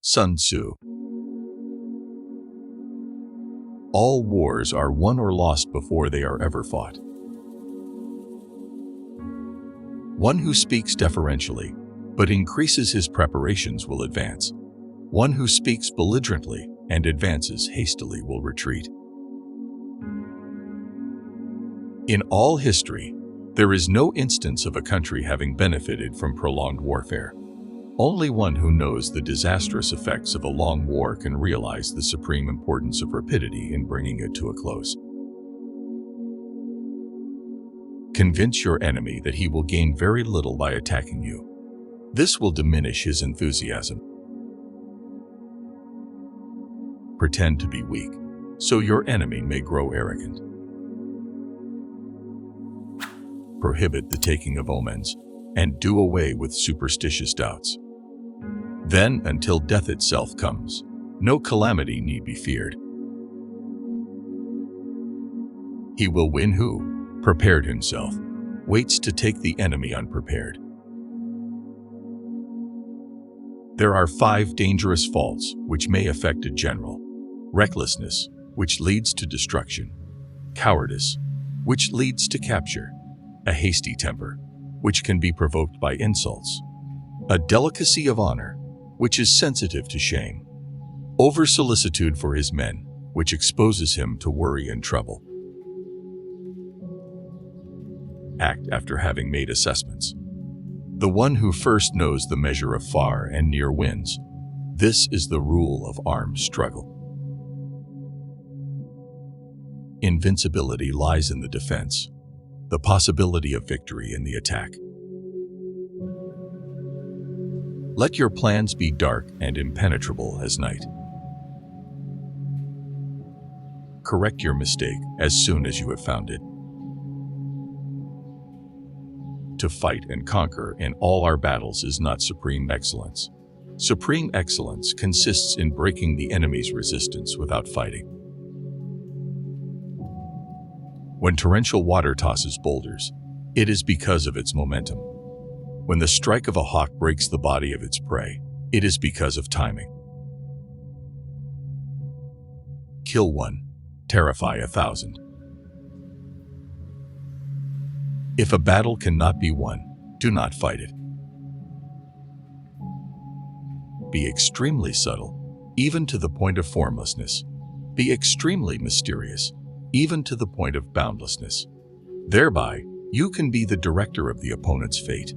Sun Tzu. All wars are won or lost before they are ever fought. One who speaks deferentially, but increases his preparations will advance. One who speaks belligerently and advances hastily will retreat. In all history, there is no instance of a country having benefited from prolonged warfare. Only one who knows the disastrous effects of a long war can realize the supreme importance of rapidity in bringing it to a close. Convince your enemy that he will gain very little by attacking you. This will diminish his enthusiasm. Pretend to be weak, so your enemy may grow arrogant. Prohibit the taking of omens, and do away with superstitious doubts. Then, until death itself comes, no calamity need be feared. He will win who, prepared himself, waits to take the enemy unprepared. There are 5 dangerous faults which may affect a general: recklessness, which leads to destruction; cowardice, which leads to capture; a hasty temper, which can be provoked by insults; a delicacy of honor, which is sensitive to shame; over-solicitude for his men, which exposes him to worry and trouble. Act after having made assessments. The one who first knows the measure of far and near wins. This is the rule of armed struggle. Invincibility lies in the defense, the possibility of victory in the attack. Let your plans be dark and impenetrable as night. Correct your mistake as soon as you have found it. To fight and conquer in all our battles is not supreme excellence. Supreme excellence consists in breaking the enemy's resistance without fighting. When torrential water tosses boulders, it is because of its momentum. When the strike of a hawk breaks the body of its prey, it is because of timing. Kill one, terrify 1,000. If a battle cannot be won, do not fight it. Be extremely subtle, even to the point of formlessness. Be extremely mysterious, even to the point of boundlessness. Thereby, you can be the director of the opponent's fate.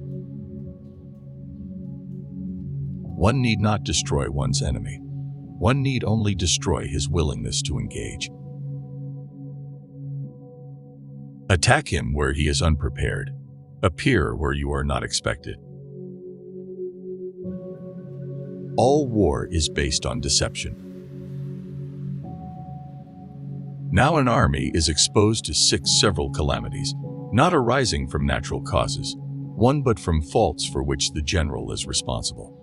One need not destroy one's enemy. One need only destroy his willingness to engage. Attack him where he is unprepared. Appear where you are not expected. All war is based on deception. Now an army is exposed to 6 several calamities, not arising from natural causes, one but from faults for which the general is responsible.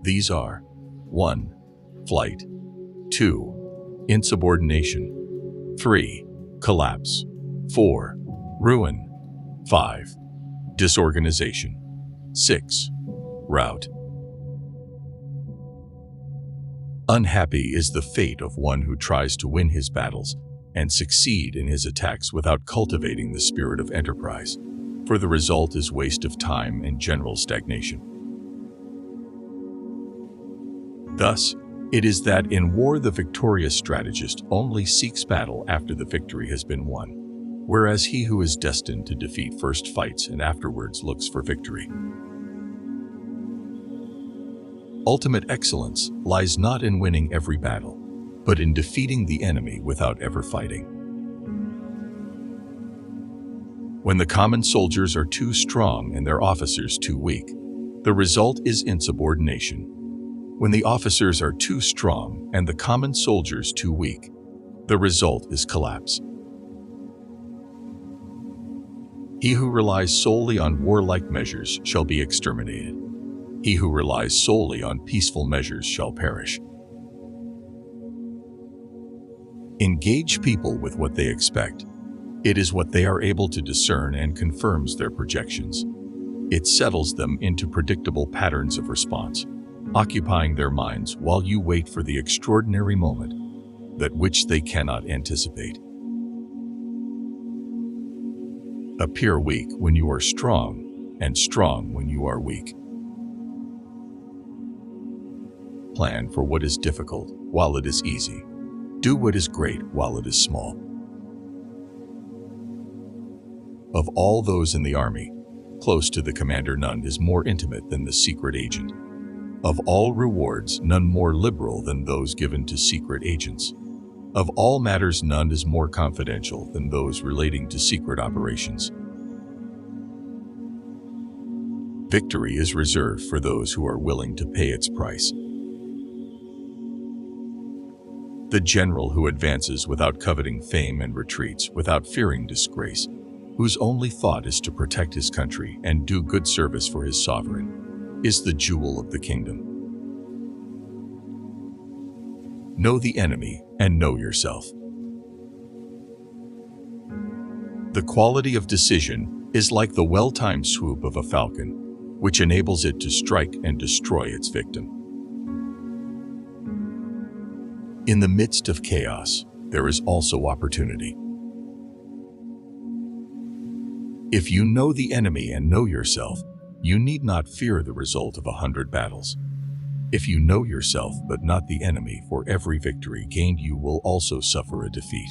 These are: 1. Flight; 2. Insubordination; 3. Collapse; 4. Ruin; 5. Disorganization; 6. Rout. Unhappy is the fate of one who tries to win his battles and succeed in his attacks without cultivating the spirit of enterprise, for the result is waste of time and general stagnation. Thus, it is that in war the victorious strategist only seeks battle after the victory has been won, whereas he who is destined to defeat first fights and afterwards looks for victory. Ultimate excellence lies not in winning every battle, but in defeating the enemy without ever fighting. When the common soldiers are too strong and their officers too weak, the result is insubordination. When the officers are too strong and the common soldiers too weak, the result is collapse. He who relies solely on warlike measures shall be exterminated. He who relies solely on peaceful measures shall perish. Engage people with what they expect. It is what they are able to discern and confirms their projections. It settles them into predictable patterns of response. occupying their minds while you wait for the extraordinary moment that which they cannot anticipate. Appear weak when you are strong, and strong when you are weak. Plan for what is difficult while it is easy. Do what is great while it is small. Of all those in the army, close to the commander none is more intimate than the secret agent. Of all rewards, none more liberal than those given to secret agents. Of all matters, none is more confidential than those relating to secret operations. Victory is reserved for those who are willing to pay its price. The general who advances without coveting fame and retreats without fearing disgrace, whose only thought is to protect his country and do good service for his sovereign, is the jewel of the kingdom. Know the enemy and know yourself. The quality of decision is like the well-timed swoop of a falcon, which enables it to strike and destroy its victim. In the midst of chaos, there is also opportunity. If you know the enemy and know yourself, you need not fear the result of 100 battles. If you know yourself but not the enemy, for every victory gained you will also suffer a defeat.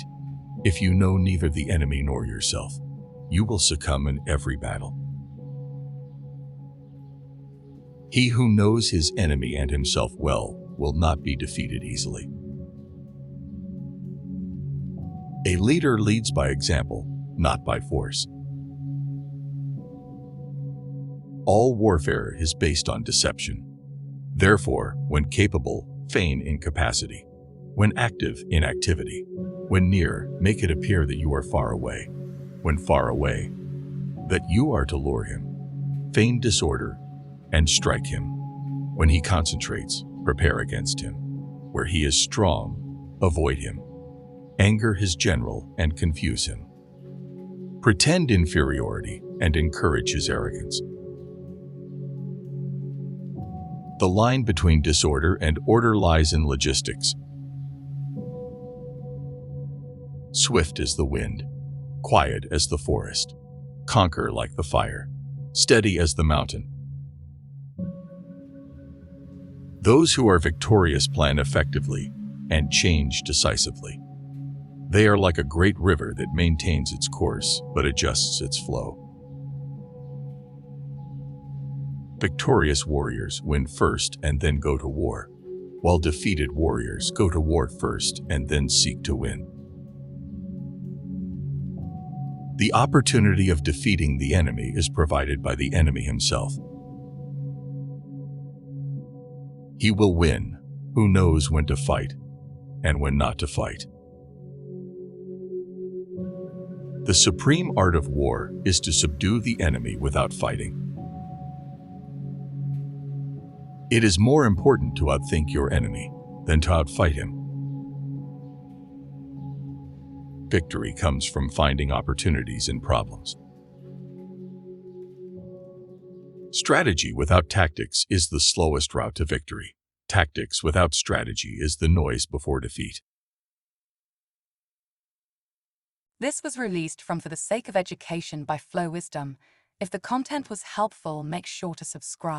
If you know neither the enemy nor yourself, you will succumb in every battle. He who knows his enemy and himself well will not be defeated easily. A leader leads by example, not by force. All warfare is based on deception. Therefore, when capable, feign incapacity. When active, inactivity. When near, make it appear that you are far away. When far away, that you are to lure him. Feign disorder and strike him. When he concentrates, prepare against him. Where he is strong, avoid him. Anger his general and confuse him. Pretend inferiority and encourage his arrogance. The line between disorder and order lies in logistics. Swift as the wind, quiet as the forest, conquer like the fire, steady as the mountain. Those who are victorious plan effectively and change decisively. They are like a great river that maintains its course but adjusts its flow. Victorious warriors win first and then go to war, while defeated warriors go to war first and then seek to win. The opportunity of defeating the enemy is provided by the enemy himself. He will win who knows when to fight and when not to fight. The supreme art of war is to subdue the enemy without fighting. It is more important to outthink your enemy than to outfight him. Victory comes from finding opportunities in problems. Strategy without tactics is the slowest route to victory. Tactics without strategy is the noise before defeat. This was released from For the Sake of Education by Flow Wisdom. If the content was helpful, make sure to subscribe.